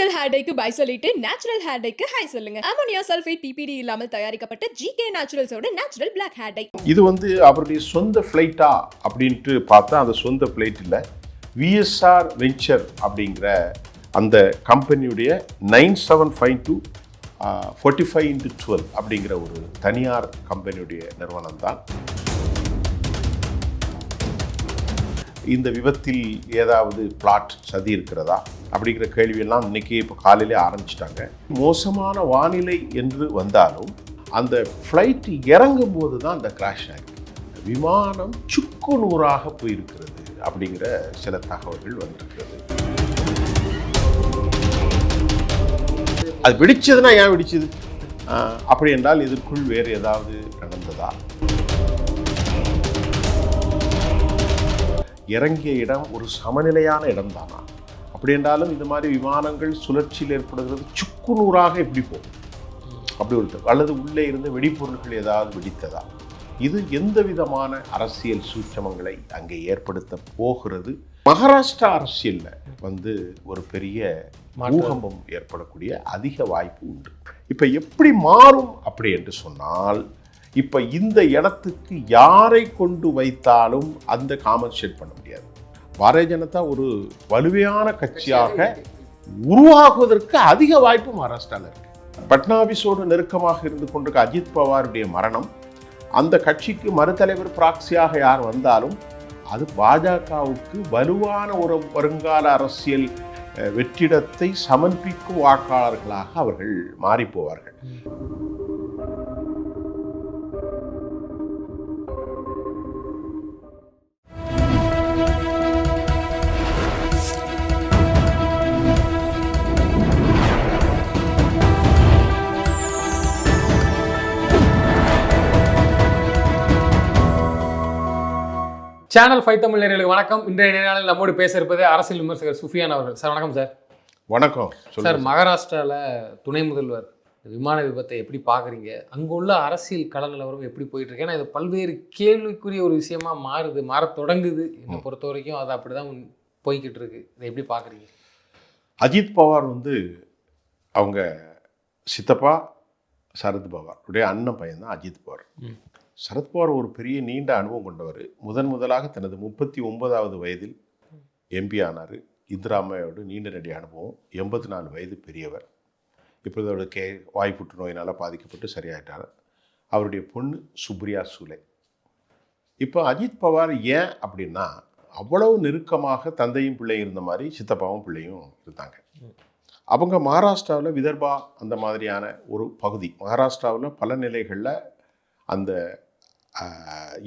Chemical hair டைக்கு bye சொல்லிட்டு natural hair டைக்கு ஹை சொல்லுங்க. அமோனியா சல்ஃபேட் பிபிடி இல்லாமல் தயாரிக்கப்பட்ட ஜிகே நேச்சுரல்ஸோட நேச்சுரல் பிளாக் ஹேர் டை. இது அவருடைய சொந்த ஃப்ளைட்டா அப்படின்ட்டு பார்த்தா அந்த சொந்த ஃப்ளைட் இல்லை. விஎஸ்ஆர் வெஞ்சர் அப்படிங்கிற அந்த கம்பெனியுடைய 9752 45x12 அப்படிங்கிற ஒரு தனியார் கம்பெனியுடைய நிறுவனம் தான். இந்த விபத்தில் ஏதாவது பிளாட் சதி இருக்கிறதா அப்படிங்கிற கேள்வியெல்லாம் இன்னைக்கு இப்போ காலையிலே ஆரம்பிச்சிட்டாங்க. மோசமான வானிலை என்று வந்தாலும் அந்த ஃப்ளைட் இறங்கும் போது தான் அந்த கிராஷ் ஆகிருக்கு. விமானம் சுக்கு நூறாக போயிருக்கிறது அப்படிங்கிற சில தகவல்கள் வந்திருக்கிறது. அது வெடிச்சதுன்னா ஏன் வெடிச்சது அப்படி என்றால் இதற்குள் வேறு ஏதாவது நடந்ததா? இறங்கிய இடம் ஒரு சமநிலையான இடம் தானா? அப்படி என்றாலும் இந்த மாதிரி விமானங்கள் சுழற்சியில் ஏற்படுகிறது சுக்கு நூறாக எப்படி போகும் அப்படி ஒரு, அல்லது உள்ளே இருந்து வெடிப்பொருட்கள் ஏதாவது வெடித்ததா? இது எந்த விதமான அரசியல் சூட்சமங்களை அங்கே ஏற்படுத்த போகிறது? மகாராஷ்டிரா அரசியல்ல ஒரு பெரிய பூகம்பம் ஏற்படக்கூடிய அதிக வாய்ப்பு உண்டு. இப்ப எப்படி மாறும் அப்படி என்று சொன்னால், இப்ப இந்த இடத்துக்கு யாரை கொண்டு வைத்தாலும் அந்த காம்பன்சேட் பண்ண முடியாது. பாரதிய ஜனதா ஒரு வலுவையான கட்சியாக உருவாகுவதற்கு அதிக வாய்ப்பு மகாராஷ்டிராவில் இருக்கு. பட்னாவிஸோடு நெருக்கமாக இருந்து கொண்டிருக்க அஜித் பவாருடைய மரணம், அந்த கட்சிக்கு மறுதலைவர் பிராக்சியாக யார் வந்தாலும் அது பாஜகவுக்கு வலுவான ஒரு வருங்கால அரசியல் வெற்றிடத்தை சமர்ப்பிக்கும் வாக்காளர்களாக அவர்கள் மாறிப்போவார்கள். சேனல் 5 தமிழ் நேயர்களுக்கு வணக்கம். இன்றைய நேரத்தில் நம்மோடு பேச இருப்பது அரசியல் விமர்சகர் சுஃபியான் அவர்கள். சார் வணக்கம். சார் வணக்கம். சார், மகாராஷ்டிராவில் துணை முதல்வர் விமான விபத்தை எப்படி பார்க்குறீங்க? அங்கே உள்ள அரசியல் கள நிலவரம் எப்படி போயிட்டு இருக்கு? ஏன்னா இது பல்வேறு கேள்விக்குரிய ஒரு விஷயமா மாற தொடங்குது. என்னை பொறுத்த வரைக்கும் அது அப்படி தான் போய்கிட்டு இருக்கு. இதை எப்படி பார்க்குறீங்க? அஜித் பவார் அவங்க சித்தப்பா சரத் பவார் உடைய அண்ணன் பையன் தான் அஜித் பவார். சரத்பவார் ஒரு பெரிய நீண்ட அனுபவம் கொண்டவர். முதலாக தனது 39வது வயதில் எம்பி ஆனார். இந்திரா அம்மையோடு நீண்ட நெடிய அனுபவம். 84 வயது பெரியவர். இப்போது அவருக்கு வாய்ப்புற்று நோயினால் பாதிக்கப்பட்டு சரியாயிட்டார். அவருடைய பொண்ணு சுப்ரியா சூலே. இப்போ அஜித் பவார் ஏன் அப்படின்னா, அவ்வளவு நெருக்கமாக தந்தையும் பிள்ளையும் இருந்த மாதிரி சித்தப்பாவும் பிள்ளையும் இருந்தாங்க. அவங்க மகாராஷ்டிராவில் விதர்பா அந்த மாதிரியான ஒரு பகுதி. மகாராஷ்டிராவில் பல நிலைகளில் அந்த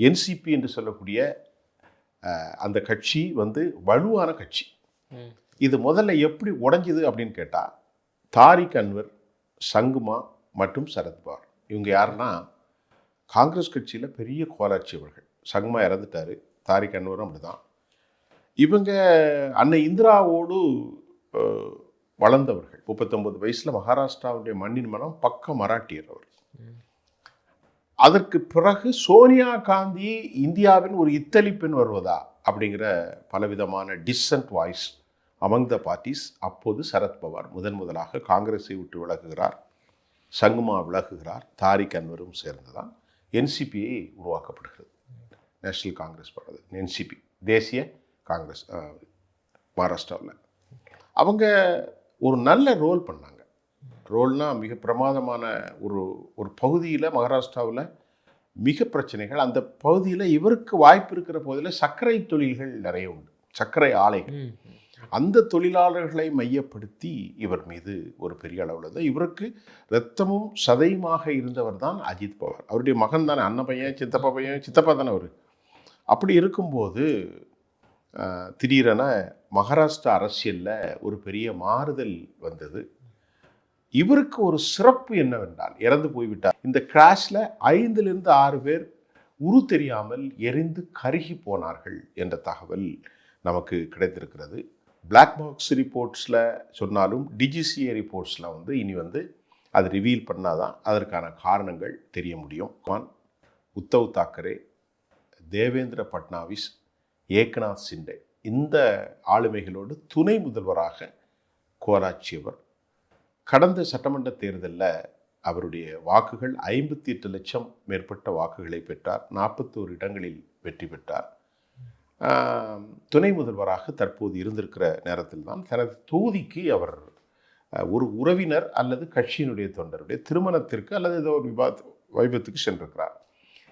என்சிபி என்று சொல்லக்கூடிய அந்த கட்சி வலுவான கட்சி. இது முதல்ல எப்படி உடைஞ்சிது அப்படின்னு கேட்டால், தாரிக் அன்வர், சங்குமா மற்றும் சரத்பவார் இவங்க யாருன்னா காங்கிரஸ் கட்சியில் பெரிய கோலாட்சி அவர்கள். சங்குமா இறந்துட்டார், தாரிக் அன்வரும் அப்படிதான். இவங்க அன்னை இந்திராவோடு வளர்ந்தவர்கள். 39 வயசில் மகாராஷ்டிராவுடைய மண்ணின் மனம் பக்க மராட்டியர் அவர். அதற்கு பிறகு சோனியா காந்தி இந்தியாவின் ஒரு இத்தலி பெண் வருவதா அப்படிங்கிற பலவிதமான descent voice among the parties. அப்போது சரத்பவார் முதலாக காங்கிரஸை விட்டு விலகுகிறார், சங்குமா விலகுகிறார், தாரிக் அன்வரும் சேர்ந்துதான் என்சிபியை உருவாக்கப்படுகிறது. நேஷனல் காங்கிரஸ் பண்ணுறது என்சிபி, தேசிய காங்கிரஸ் மகாராஷ்டிராவில். அவங்க ஒரு நல்ல ரோல் பண்ணாங்க. ரோல்னால் மிக பிரமாதமான ஒரு பகுதியில், மகாராஷ்டிராவில் மிக பிரச்சனைகள். அந்த பகுதியில் இவருக்கு வாய்ப்பு இருக்கிற பகுதியில் சர்க்கரை தொழில்கள் நிறைய உண்டு, சர்க்கரை ஆலைகள். அந்த தொழிலாளர்களை மையப்படுத்தி இவர் மீது ஒரு பெரிய அளவில் தான். இவருக்கு இரத்தமும் சதையுமாக இருந்தவர் தான் அஜித் பவார். அவருடைய மகன் தானே, அண்ணன் பையன், சித்தப்பா பையன், சித்தப்பா தானே அவர். அப்படி இருக்கும்போது திடீரென மகாராஷ்டிரா அரசியலில் ஒரு பெரிய மாறுதல் வந்தது. இவருக்கு ஒரு சிறப்பு என்னவென்றால், இறந்து போய்விட்டார். இந்த கிராஷில் 5லிருந்து 6 பேர் உரு தெரியாமல் எரிந்து கருகி போனார்கள் என்ற தகவல் நமக்கு கிடைத்திருக்கிறது. பிளாக் பாக்ஸ் ரிப்போர்ட்ஸில் சொன்னாலும் டிஜிசிஏ ரிப்போர்ட்ஸில் இனி அது ரிவீல் பண்ணாதான் அதற்கான காரணங்கள் தெரிய முடியும். உத்தவ் தாக்கரே, தேவேந்திர பட்னாவிஸ், ஏக்நாத் சிண்டே இந்த ஆளுமைகளோடு துணை முதல்வராக கோலாச்சியவர். கடந்த சட்டமன்ற தேர்தலில் அவருடைய வாக்குகள் 58 லட்சம் மேற்பட்ட வாக்குகளை பெற்றார். 41 இடங்களில் வெற்றி பெற்றார். துணை முதல்வராக தற்போது இருந்திருக்கிற நேரத்தில் தான் தனது தொகுதிக்கு அவர் ஒரு உறவினர் அல்லது கட்சியினுடைய தொண்டருடைய திருமணத்திற்கு அல்லது ஏதோ ஒரு வைபத்துக்கு சென்றிருக்கிறார்.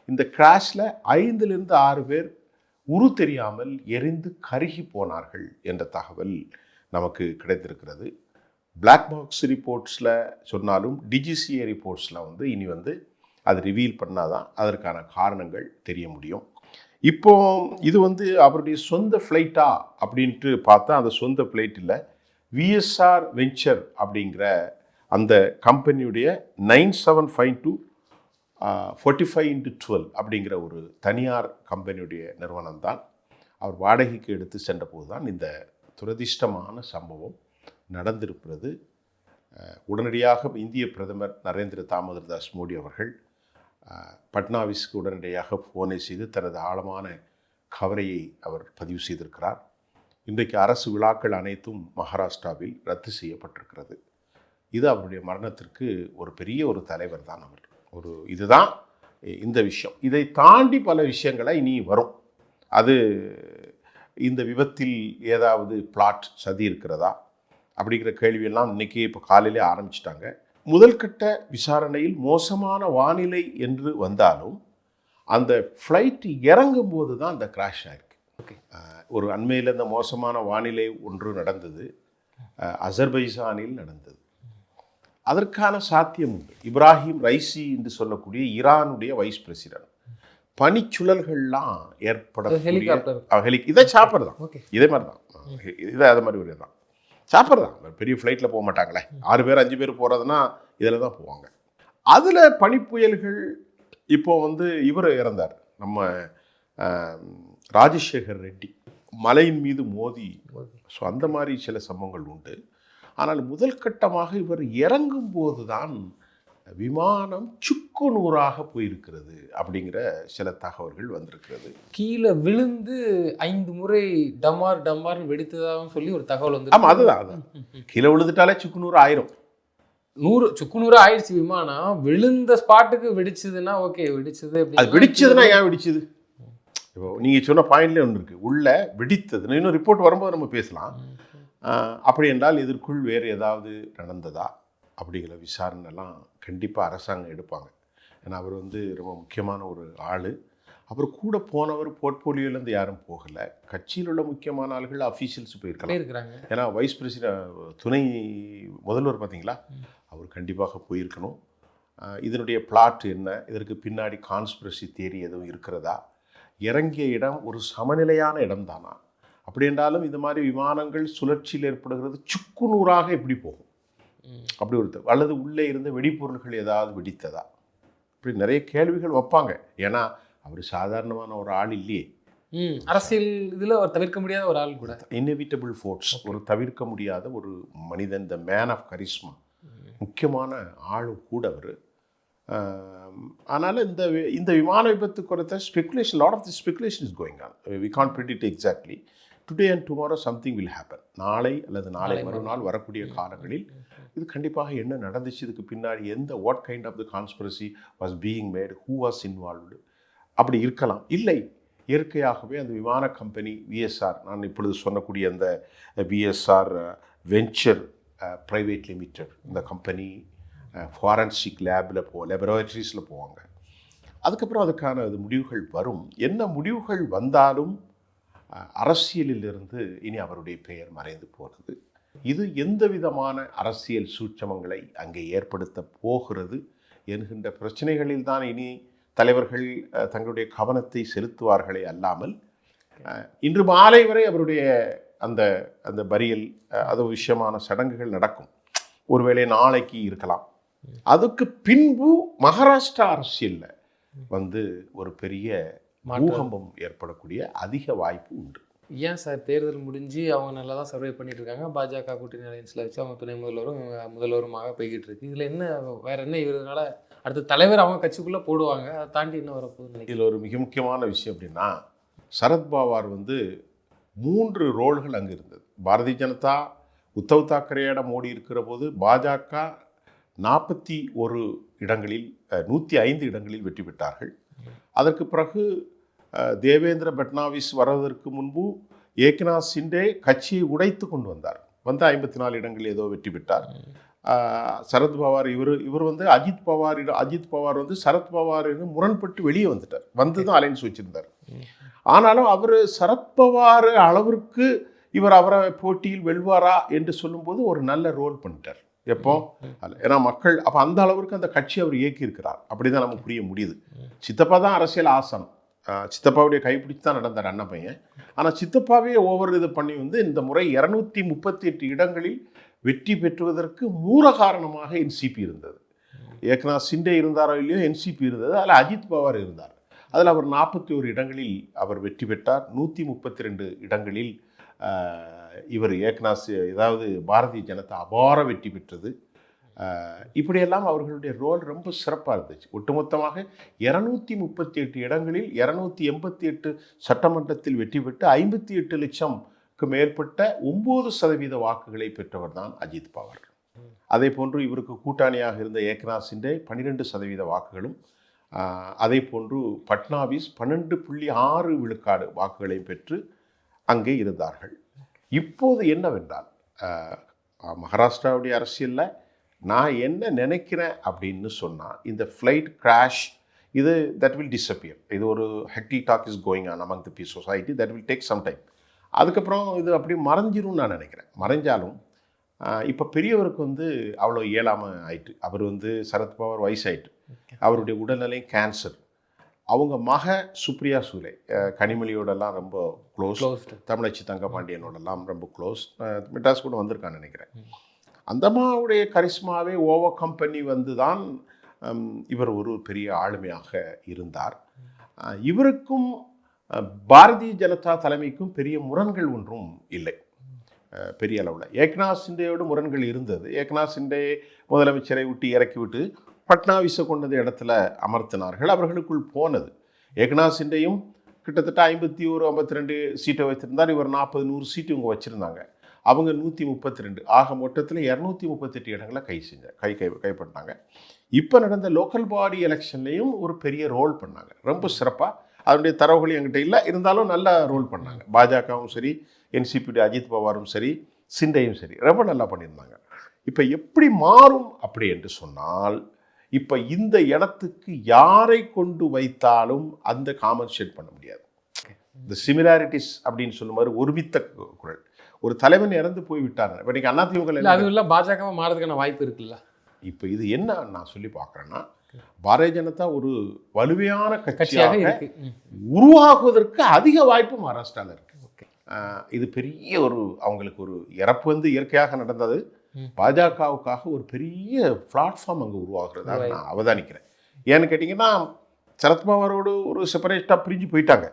இந்த கிராஷில் 5லிருந்து 6 பேர் உரு தெரியாமல் எரிந்து கருகி போனார்கள் என்ற தகவல் நமக்கு கிடைத்திருக்கிறது. பிளாக் பாக்ஸ் ரிப்போர்ட்ஸில் சொன்னாலும் டிஜிசிஏ ரிப்போர்ட்ஸில் இனி அது ரிவீல் பண்ணாதான் அதற்கான காரணங்கள் தெரிய முடியும். இப்போ இது அவருடைய சொந்த ஃப்ளைட்டா அப்படின்ட்டு பார்த்தா அந்த சொந்த ஃப்ளைட் இல்லை. விஎஸ்ஆர் வெஞ்சர் அப்படிங்கிற அந்த கம்பெனியுடைய 9752 45x12 அப்படிங்கிற ஒரு தனியார் கம்பெனியுடைய நிறுவனம் தான். அவர் வாடகைக்கு எடுத்து சென்றபோது தான் இந்த துரதிர்ஷ்டமான சம்பவம் நடந்திருக்கிறது. உடனடியாக இந்திய பிரதமர் நரேந்திர தாமோதரதாஸ் மோடி அவர்கள் பட்னாவிஸ்க்கு உடனடியாக ஃபோனை செய்து தனது ஆழமான கவலையை அவர் பதிவு செய்திருக்கிறார். இன்றைக்கு அரசு விழாக்கள் அனைத்தும் மகாராஷ்டிராவில் ரத்து செய்யப்பட்டிருக்கிறது. இது அவருடைய மரணத்திற்கு ஒரு பெரிய ஒரு தலைவர் தான் அவர். இதுதான் இந்த விஷயம். இதை தாண்டி பல விஷயங்களை இனி வரும். அது இந்த விபத்தில் ஏதாவது பிளாட் சதி இருக்கிறதா அப்படிங்கிற கேள்வியெல்லாம் இன்றைக்கி இப்போ காலையிலே ஆரம்பிச்சிட்டாங்க. முதல் கட்ட விசாரணையில் மோசமான வானிலை என்று வந்தாலும் அந்த ஃப்ளைட் இறங்கும் போது தான் அந்த கிராஷ் ஆயிருக்கு. ஒரு அண்மையில் இந்த மோசமான வானிலை ஒன்று நடந்தது, அசர்பைஜானில் நடந்தது. அதற்கான சாத்தியம் உண்டு. இப்ராஹிம் ரைசி என்று சொல்லக்கூடிய ஈரானுடைய வைஸ் பிரசிடென்ட் பனிச்சுழல்கள்லாம் ஏற்பட இதை சாப்பர் தான், இதே மாதிரி தான், இதை அது மாதிரி ஒரு தான் சாப்பர் தான். பெரிய ஃப்ளைட்டில் போக மாட்டாங்களே, 6 பேர் 5 பேர் போகிறதுனா இதில் தான் போவாங்க. அதில் பனிப்புயல்கள் இப்போ இவர் இறந்தார், நம்ம ராஜசேகர் ரெட்டி மலையின் மீது மோதி. ஸோ அந்த மாதிரி சில சம்பவங்கள் உண்டு. ஆனால் முதல் கட்டமாக இவர் இறங்கும் போது தான் விமானம் சுக்கு நூறாக போயிருக்கிறது அப்படிங்கிற சில தகவல்கள் வந்திருக்கிறது. கீழே விழுந்து 5 முறை டமார் டமார்னு வெடித்ததாகவும் சொல்லி ஒரு தகவல் வந்து. ஆமாம், அதுதான். கீழே விழுந்துட்டாலே சுக்கு நூறு ஆயிரும். 100 சுக்கு நூறு ஆயிடுச்சு. விமானம் விழுந்த ஸ்பாட்டுக்கு வெடிச்சதுன்னா ஓகே, வெடிச்சது. அது வெடிச்சதுன்னா ஏன் வெடிச்சது? இப்போ நீங்கள் சொன்ன பாயிண்ட்லேயே ஒன்று இருக்குது, உள்ள வெடித்ததுன்னு இன்னும் ரிப்போர்ட் வரும்போது நம்ம பேசலாம். அப்படி என்றால் இதற்குள் வேறு ஏதாவது நடந்ததா அப்படிங்கிற விசாரணைலாம் கண்டிப்பாக அரசாங்கம் எடுப்பாங்க. ஏன்னா அவர் ரொம்ப முக்கியமான ஒரு ஆள். அவர் கூட போனவர் போர்ட்போலியோலேருந்து யாரும் போகலை. கட்சியில் உள்ள முக்கியமான ஆள்கள் அஃபீஷியல்ஸ் போயிருக்கிறாங்க. ஏன்னா வைஸ் பிரசிடென்ட் துணை முதல்வர் பார்த்தீங்களா, அவர் கண்டிப்பாக போயிருக்கணும். இதனுடைய பிளாட் என்ன, இதற்கு பின்னாடி கான்ஸ்பிரசி தியரி எதுவும் இருக்கிறதா, இறங்கிய இடம் ஒரு சமநிலையான இடம் தானா, அப்படி என்றாலும் இந்த மாதிரி விமானங்கள் சுழற்சியில் ஏற்படுகிறது சுக்கு நூறாக எப்படி போகும் அப்படி ஒரு, அல்லது உள்ளே இருந்த வெடிப்பொருள்கள் ஏதாவது வெடித்ததா, இப்படி நிறைய கேள்விகள் வைப்பாங்க. ஏன்னா அவர் சாதாரணமான ஒரு ஆள் இல்லையே, அரசியல் இதில் ஒரு தவிர்க்க முடியாத ஒரு ஆள் கூட, இன்எவிட்டபிள் ஃபோர்ஸ், ஒரு தவிர்க்க முடியாத ஒரு மனிதன், த மேன் ஆஃப் கரிஸ்மா, முக்கியமான ஆளும் கூட அவர். ஆனால் இந்த விமான விபத்து குறித்த speculation, lot of the speculation is going on. We can't predict exactly. Today and tomorrow something will happen. நாளை அல்லது நாளை மறுநாள் வரக்கூடிய காலங்களில் இது கண்டிப்பாக என்ன நடந்துச்சு, இதுக்கு பின்னாடி what kind of the conspiracy was being made, who was involved, அப்படி இருக்கலாம். இல்லை, இயற்கையாகவே அந்த விமான கம்பெனி விஎஸ்ஆர், நான் இப்பொழுது சொன்னக்கூடிய அந்த விஎஸ்ஆர் வெஞ்சர் ப்ரைவேட் லிமிடெட், இந்த கம்பெனி ஃபாரன்சிக் லெபரட்டரிஸில் போவாங்க. அதுக்கப்புறம் அதுக்கான முடிவுகள் வரும். என்ன முடிவுகள் வந்தாலும் அரசியலிலிருந்து இனி அவருடைய பெயர் மறைந்து போகிறது. இது எந்த விதமான அரசியல் சூட்சமங்களை அங்கே ஏற்படுத்த போகிறது என்கின்ற பிரச்சனைகளில் தான் இனி தலைவர்கள் தங்களுடைய கவனத்தை செலுத்துவார்களே அல்லாமல், இன்று மாலை வரை அவருடைய அந்த அந்த பரியல் அது விஷயமான சடங்குகள் நடக்கும். ஒருவேளை நாளைக்கு இருக்கலாம். அதுக்கு பின்பு மகாராஷ்டிரா அரசியலில் ஒரு பெரிய பூகம்பம் ஏற்படக்கூடிய அதிக வாய்ப்பு உண்டு. ஏன் சார், தேர்தல் முடிஞ்சு அவங்க நல்லா தான் சர்வே பண்ணிட்டு இருக்காங்க, பாஜக கூட்டணி அலையன்ஸில் வச்சு அவங்க துணை முதல்வருமாக போய்கிட்டு இருக்கு. இதில் என்ன வேற என்ன இவரால அடுத்த தலைவர் அவங்க கட்சிக்குள்ளே போடுவாங்க, அதை தாண்டி என்ன வரப்போகுது? இதில் ஒரு மிக முக்கியமான விஷயம் அப்படின்னா, சரத்பவார் 3 ரோல்கள் அங்கே இருந்தது. பாரதிய ஜனதா உத்தவ் தாக்கரேயிடம் மோடி இருக்கிற போது பாஜக 41 இடங்களில் 105 இடங்களில் வெற்றி பெற்றார்கள். அதற்கு பிறகு தேவேந்திர பட்னாவிஸ் வருவதற்கு முன்பு ஏக்நாத் ஷிண்டே கட்சியை உடைத்து கொண்டு வந்தார். 54 இடங்களில் ஏதோ வெற்றி பெற்றார். சரத்பவார் இவர் வந்து அஜித் பவார் வந்து சரத்பவாரிடம் முரண்பட்டு வெளியே வந்துட்டார். வந்து தான் அலைன்ஸ் வச்சிருந்தார். ஆனாலும் அவர் சரத்பவார் அளவிற்கு இவர் அவரை போட்டியில் வெல்வாரா என்று சொல்லும்போது ஒரு நல்ல ரோல் பண்ணிட்டார். எப்போ ஏன்னா மக்கள் அப்போ அந்த அளவிற்கு அந்த கட்சி அவர் இயக்கியிருக்கிறார். அப்படிதான் நமக்கு புரிய முடியுது. சித்தப்பா தான் அரசியல் ஆசனம். சித்தப்பாவுடைய கைப்பிடிச்சு தான் நடந்தார் அண்ணன் பையன். ஆனால் சித்தப்பாவே ஓவர் இது பண்ணி வந்து இந்த முறை 238 இடங்களில் வெற்றி பெற்றுவதற்கு மூல காரணமாக என்சிபி இருந்தது. ஏக்நாத் ஷிண்டே இருந்தாரோ இல்லையோ என்சிபி இருந்தது. அதில் அஜித் பவார் இருந்தார். அதில் அவர் 41 இடங்களில் அவர் வெற்றி பெற்றார். 132 இடங்களில் இவர் ஏதாவது பாரதிய ஜனதா அபார வெற்றி பெற்றது. இப்படியெல்லாம் அவர்களுடைய ரோல் ரொம்ப சிறப்பாக இருந்துச்சு. ஒட்டுமொத்தமாக 238 இடங்களில் 288 சட்டமன்றத்தில் வெற்றி பெற்று 58 லட்சம்க்கு மேற்பட்ட 9% வாக்குகளை பெற்றவர் தான் அஜித் பவார். அதே போன்று இவருக்கு கூட்டாளியாக இருந்த ஏக்நாத் ஷிண்டே 12% வாக்குகளும், அதே போன்று பட்னாவிஸ் 12.6 விழுக்காடு வாக்குகளை பெற்று அங்கே இருந்தார்கள். இப்போது என்னவென்றால் மகாராஷ்டிராவுடைய அரசியலில் நான் என்ன நினைக்கிறேன் அப்படின்னு சொன்னால், இந்த ஃப்ளைட் கிராஷ் இது தட் வில் டிஸப்பியர். இது ஒரு hectic talk is going on among the peace society. That will take some time. அதுக்கப்புறம் இது அப்படி மறைஞ்சிரும் நான் நினைக்கிறேன். மறைஞ்சாலும் இப்போ பெரியவருக்கு வந்து அவ்வளோ இயலாமல் ஆயிட்டு. அவர் வந்து சரத்பவார் வயசாயிட்டு. அவருடைய உடல்நிலை கேன்சர். அவங்க மக சுப்ரியா சூலே கனிமொழியோடலாம் ரொம்ப க்ளோஸ். தமிழச்சி தங்கபாண்டியனோடலாம் ரொம்ப க்ளோஸ். மெட்ராஸ் கூட வந்திருக்கான்னு நினைக்கிறேன். அந்த அம்மாவுடைய கரிஸ்மாவே ஓவர் கம் பண்ணி வந்து தான் இவர் ஒரு பெரிய ஆளுமையாக இருந்தார். இவருக்கும் பாரதிய ஜனதா தலைமைக்கும் பெரிய முரண்கள் ஒன்றும் இல்லை பெரிய அளவில். ஏக்நாத் ஷிண்டேயோட முரண்கள் இருந்தது. ஏக்நாத் ஷிண்டே முதலமைச்சரை விட்டு இறக்கிவிட்டு பட்னாவிஸை கொண்டது இடத்துல அமர்த்தினார்கள். அவர்களுக்குள் போனது. ஏக்நாத் ஷிண்டேயும் கிட்டத்தட்ட 51-52 சீட்டை வைத்திருந்தார். இவர் 40-100 சீட்டு இவங்க வச்சுருந்தாங்க. அவங்க 132. ஆக மொத்தத்தில் 238 இடங்களை கைப்பற்றினாங்க. இப்போ நடந்த லோக்கல் பாடி எலெக்ஷன்லேயும் ஒரு பெரிய ரோல் பண்ணாங்க. ரொம்ப சிறப்பாக. அதனுடைய தரவுகள் என்கிட்ட இல்லை, இருந்தாலும் நல்ல ரோல் பண்ணாங்க. பாஜகவும் சரி, என்சிபி அஜித் பவாரும் சரி, ஷிண்டேயும் சரி, ரொம்ப நல்லா பண்ணியிருந்தாங்க. இப்போ எப்படி மாறும் அப்படி என்று சொன்னால், இப்போ இந்த இடத்துக்கு யாரை கொண்டு வைத்தாலும் அந்த காம்பன்சேட் பண்ண முடியாது. இந்த சிமிலாரிட்டிஸ் அப்படின்னு சொல்லுமாறு ஒருமித்த குரல். ஒரு தலைவன் இறந்து போய் விட்டாங்க. இப்போ நீங்கள் அதிமுக அது இல்லை பாஜகவாக மாறதுக்கான வாய்ப்பு இருக்குல்ல. இப்போ இது என்ன நான் சொல்லி பார்க்குறேன்னா, பாரதிய ஜனதா ஒரு வலுவையான கட்சியாக உருவாக்குவதற்கு அதிக வாய்ப்பு மகாராஷ்டிராவில் இருக்கு. இது பெரிய ஒரு அவங்களுக்கு ஒரு இறப்பு வந்து இயற்கையாக நடந்தது. பாஜகவுக்காக ஒரு பெரிய பிளாட்ஃபார்ம் அங்கே உருவாகிறதா நான் அவதானிக்கிறேன். ஏன்னு கேட்டிங்கன்னா, சரத்பவாரோடு ஒரு செப்பரேட்டாக பிரிஞ்சு போயிட்டாங்க.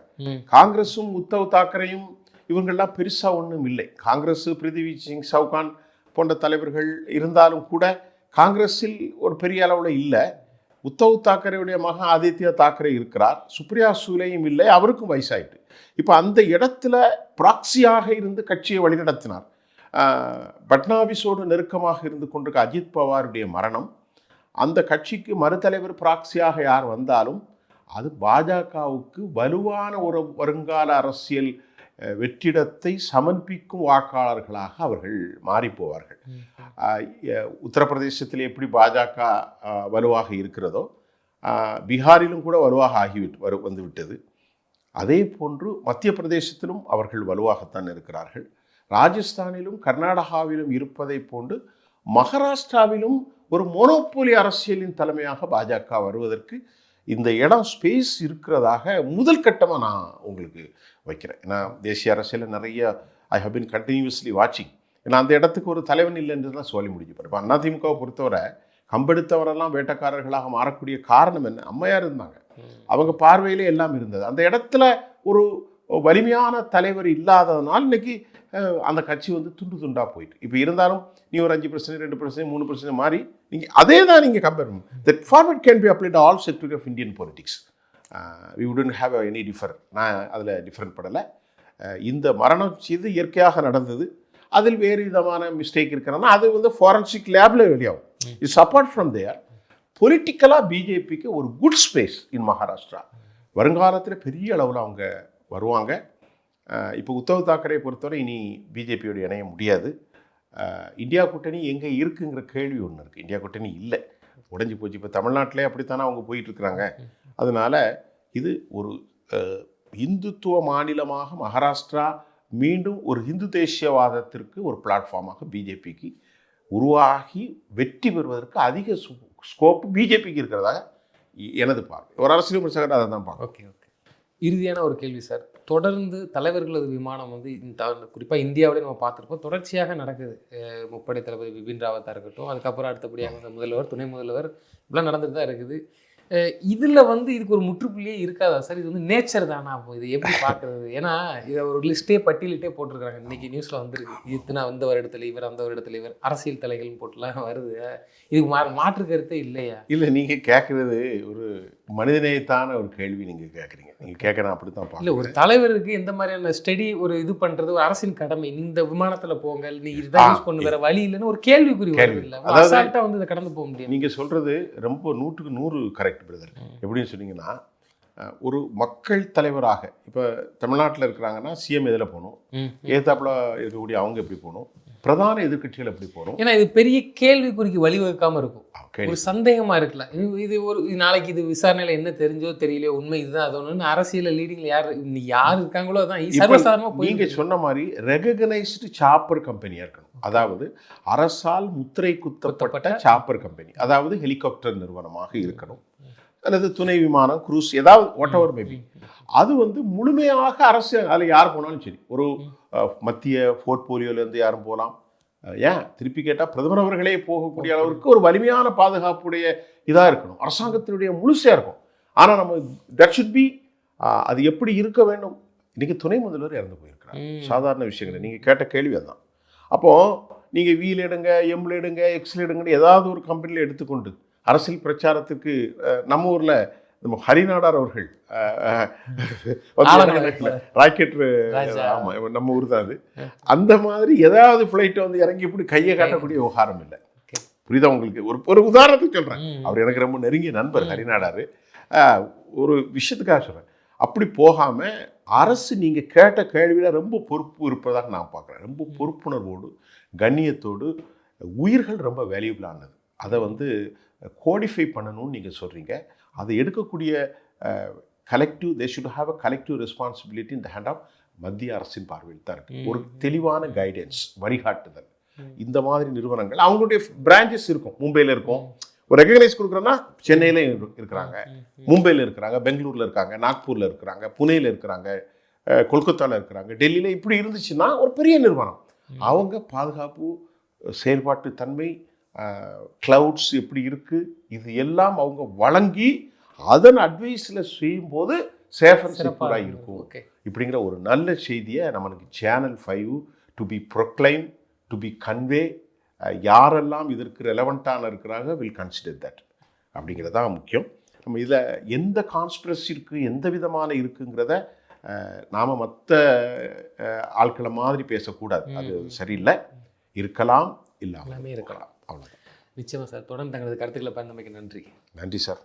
காங்கிரஸும் உத்தவ் தாக்கரேயும் இவங்கள்லாம் பெருசாக ஒன்றும் இல்லை. காங்கிரஸ் பிரிதிவி சிங் சவுகான் போன்ற தலைவர்கள் இருந்தாலும் கூட காங்கிரஸில் ஒரு பெரிய அளவில் இல்லை. உத்தவ் தாக்கரேவுடைய மகன் ஆதித்யா தாக்கரே இருக்கிறார். சுப்ரியா சூலேயும் இல்லை, அவருக்கும் வயசாயிட்டு. இப்போ அந்த இடத்துல ப்ராக்சியாக இருந்து கட்சியை வழிநடத்தினார். பட்னாவிஸோடு நெருக்கமாக இருந்து கொண்டிருக்க அஜித் பவாருடைய மரணம், அந்த கட்சிக்கு மறுதலைவர் ப்ராக்சியாக யார் வந்தாலும் அது பாஜகவுக்கு வலுவான ஒரு வருங்கால அரசியல் வெற்றிடத்தை சமர்ப்பிக்கும் வாக்காளர்களாக அவர்கள் மாறிப்போவார்கள். உத்தரப்பிரதேசத்தில் எப்படி பாஜக வலுவாக இருக்கிறதோ, பீகாரிலும் கூட வலுவாக வந்துவிட்டது. அதே போன்று மத்திய பிரதேசத்திலும் அவர்கள் வலுவாகத்தான் இருக்கிறார்கள். ராஜஸ்தானிலும் கர்நாடகாவிலும் இருப்பதை போன்று மகாராஷ்டிராவிலும் ஒரு மோனோபோலி அரசியலின் தலைமையாக பாஜக வருவதற்கு இந்த இடம் ஸ்பேஸ் இருக்கிறதாக முதல் கட்டமாக நான் உங்களுக்கு வைக்கிறேன். ஏன்னா தேசிய அரசியலில் நிறைய ஐ ஹவ் பின் கண்டினியூஸ்லி வாட்சிங். ஏன்னா அந்த இடத்துக்கு ஒரு தலைவன் இல்லைன்னு தான் சொல்லி முடிஞ்சுப்பார். இப்போ அதிமுகவை பொறுத்தவரை கம்பெடுத்தவரெல்லாம் வேட்டக்காரர்களாக மாறக்கூடிய காரணம் என்ன? அம்மையார் இருந்தாங்க, அவங்க பார்வையிலே எல்லாம் இருந்தது. அந்த இடத்துல ஒரு வலிமையான தலைவர் இல்லாததுனால இன்னைக்கு அந்த கட்சி வந்து துண்டு துண்டாக போயிட்டு. இப்போ இருந்தாலும் நீ ஒரு 5%, 2%, 3% மாறி நீங்கள் அதே தான் நீங்கள் கம்பேர் பண்ணணும். That format can be applied all sector of Indian politics. We wouldn't have any differ. நான் அதில் டிஃப்ரெண்ட் படலை. இந்த மரணம் செய்து இயற்கையாக நடந்தது. அதில் வேறு விதமான மிஸ்டேக் இருக்கிறனா அது வந்து ஃபாரன்சிக் லேபில் வெளியாகும். இட்ஸ் அப்பார்ட் ஃப்ரம் தேர் பொலிட்டிக்கலாக பிஜேபிக்கு ஒரு குட் ஸ்பேஸ் இன் மகாராஷ்டிரா. வருங்காலத்தில் பெரிய அளவில் அவங்க வருவாங்க. இப்போ உத்தவ் தாக்கரே பொறுத்தவரை இனி பிஜேபியோடு இணைய முடியாது. இந்தியா கூட்டணி எங்கே இருக்குங்கிற கேள்வி ஒன்று இருக்குது. இந்தியா கூட்டணி இல்லை, உடைஞ்சி போச்சு. இப்போ தமிழ்நாட்டிலே அப்படித்தானே அவங்க போயிட்டுருக்குறாங்க. அதனால் இது ஒரு இந்துத்துவ மாநிலமாக மகாராஷ்டிரா மீண்டும் ஒரு இந்து தேசியவாதத்திற்கு ஒரு பிளாட்ஃபார்மாக பிஜேபிக்கு உருவாகி வெற்றி பெறுவதற்கு அதிக ஸ்கோப்பு பிஜேபிக்கு இருக்கிறதாக எனது பார்வை. ஒரு அரசியல் பிரச்சாரம் அதை தான் பார்க்க. Okay okay. இறுதியான ஒரு கேள்வி சார். தொடர்ந்து தலைவர்களது விமானம் வந்து குறிப்பாக இந்தியாவிலே நம்ம பார்த்துருப்போம், தொடர்ச்சியாக நடக்குது. முப்படை தளபதி பிபின் ராவத்தாக இருக்கட்டும், அதுக்கப்புறம் அடுத்தபடியாக அந்த முதல்வர், துணை முதல்வர், இப்படிலாம் நடந்துட்டு தான் இருக்குது. இதில் வந்து இதுக்கு ஒரு முற்றுப்புள்ளியே இருக்காதா சார்? இது வந்து நேச்சர் தானா? அப்போ இது எப்படி பார்க்குறது? ஏன்னா இதை ஒரு லிஸ்ட்டே பட்டியலிட்டே போட்டிருக்காங்க. இன்றைக்கி நியூஸில் வந்துருக்கு, இத்தனை அந்த வருடத்தில் இவர், அந்த வருடத்தில் இவர், அரசியல் தலைகள்னு போட்டுலாம் வருது. இதுக்கு மாற்று கருத்தே இல்லையா? இல்லை, நீங்கள் கேட்குறது ஒரு மனிதநேயத்தான ஒரு கேள்வி நீங்கள் கேட்குறீங்க. நீங்கள் கேட்குறேன் அப்படி தான் பார்க்க. இல்லை, ஒரு தலைவருக்கு எந்த மாதிரியான ஸ்டடி ஒரு இது பண்ணுறது ஒரு அரசின் கடமை. இந்த விமானத்தில் போங்க, நீ இதுதான் யூஸ் பண்ணு, வேறு வழி இல்லைன்னு ஒரு கேள்விக்குறி வருது. இல்லை, அசால்ட்டாக வந்து இதை கடந்து போக முடியும். நீங்கள் சொல்கிறது ரொம்ப 100க்கு 100 கரெக்ட் பிரதர். எப்படின்னு சொன்னீங்கன்னா, ஒரு மக்கள் தலைவராக இப்போ தமிழ்நாட்டில் இருக்கிறாங்கன்னா சிஎம் எதில் போகணும், ஏத்தாப்புல இருக்கக்கூடிய அவங்க எப்படி போகணும், பிரதான எதிர்கட்சிகள் எப்படி போகணும். ஏன்னா இது பெரிய கேள்விக்குறிக்கு வழிவகுக்காமல் இருக்கும். ஒரு சந்தேகமா இருக்குல்ல, இது ஒரு நாளைக்கு இது விசாரணையில் என்ன தெரிஞ்சோ தெரியலையோ, உண்மை இதுதான் அது ஒன்று அரசியல் லீடிங்ல யார் இருக்காங்களோ அதான் சர்வசாதாரணமாக. நீங்கள் சொன்ன மாதிரி ரெகக்னைஸ்டு சாப்பர் கம்பெனியாக இருக்கணும். அதாவது அரசால் முத்திரை குத்தப்பட்ட சாப்பர் கம்பெனி, அதாவது ஹெலிகாப்டர் நிறுவனமாக இருக்கணும், அல்லது துணை விமானம், குரூஸ், ஏதாவது வாட் எவர் மேபி. அது வந்து முழுமையாக அரசு, அதில் யார் போனாலும் சரி, ஒரு மத்திய போர்ட்போலியோலேருந்து யாரும் போகலாம். ஏன் திருப்பி கேட்டால் பிரதமர் அவர்களே போகக்கூடிய அளவிற்கு ஒரு வலிமையான பாதுகாப்புடைய இதாக இருக்கணும், அரசாங்கத்தினுடைய முழுசாக இருக்கும். ஆனால் நம்ம தட் ஷுட் பி, அது எப்படி இருக்க வேண்டும். இன்றைக்கி துணை முதல்வர் இறந்து போயிருக்கிறார், சாதாரண விஷயங்கள். நீங்கள் கேட்ட கேள்வி அதுதான். அப்போது நீங்கள் வீல் எடுங்க, எம்ல எடுங்க, எக்ஸில் எடுங்கன்னு ஏதாவது ஒரு கம்பெனியில் எடுத்துக்கொண்டு அரசியல் பிரச்சாரத்துக்கு நம்ம ஊரில் நம்ம ஹரிநாடார் அவர்கள் ராக்கெட், ஆமாம் நம்ம ஊர் தான் அது. அந்த மாதிரி ஏதாவது ஃப்ளைட்டை வந்து இறங்கி இப்படி கையை காட்டக்கூடிய விவகாரம் இல்லை. புரியுதா உங்களுக்கு? ஒரு உதாரணத்துக்கு சொல்கிறேன். அவர் எனக்கு ரொம்ப நெருங்கிய நண்பர் ஹரிநாடார். ஒரு விஷயத்துக்காக சொல்கிறேன். அப்படி போகாமல் அரசு நீங்கள் கேட்ட கேள்வியில் ரொம்ப பொறுப்பு இருப்பதாக நான் பார்க்குறேன். ரொம்ப பொறுப்புணர்வோடு, கண்ணியத்தோடு, உயிர்கள் ரொம்ப வேல்யூபிளானது, அதை வந்து கோடிஃபை பண்ணணும்னு நீங்கள் சொல்கிறீங்க. அதை எடுக்கக்கூடிய collective, they should have a collective responsibility in the hand of மத்திய அரசின் பார்வையில் தான் இருக்குது. ஒரு தெளிவான கைடன்ஸ், வழிகாட்டுதல். இந்த மாதிரி நிறுவனங்கள் அவங்களுடைய பிரான்ச்சஸ் இருக்கும். மும்பையில் இருக்கும், ஒரு ரெகக்னைஸ் கொடுக்குறோன்னா சென்னையில் இருக்கிறாங்க, மும்பையில் இருக்கிறாங்க, பெங்களூரில் இருக்காங்க, நாக்பூரில் இருக்கிறாங்க, புனேயில் இருக்கிறாங்க, கொல்கத்தாவில் இருக்கிறாங்க, டெல்லியில். இப்படி இருந்துச்சுன்னா ஒரு பெரிய நிறுவனம், அவங்க பாதுகாப்பு, செயல்பாட்டு தன்மை, கிளவுட்ஸ் எப்படி இருக்குது, இது எல்லாம் அவங்க வழங்கி அதன் அட்வைஸில் செய்யும்போது சேஃப் அண்ட் செக்யூராக இருக்கும். இப்படிங்கிற ஒரு நல்ல செய்தியை நம்மளுக்கு channel 5 to be proclaim, to be convey. யாரெல்லாம் இதற்கு ரெலவெண்ட்டான இருக்கிறாங்க வில் கன்சிடர் தட் அப்படிங்கிறது தான் முக்கியம். நம்ம இதில் எந்த கான்ஸ்பிரசி இருக்குது, எந்த விதமான இருக்குங்கிறத நாம் மற்ற ஆட்களை மாதிரி பேசக்கூடாது. அது சரியில்லை. இருக்கலாம், இல்லாமல் இருக்கலாம், அவ்வளோதான். நிச்சயமாக சார். தொடர்ந்து தங்களது கருத்துக்களை பயந்தமைக்கு நன்றி. நன்றி சார்.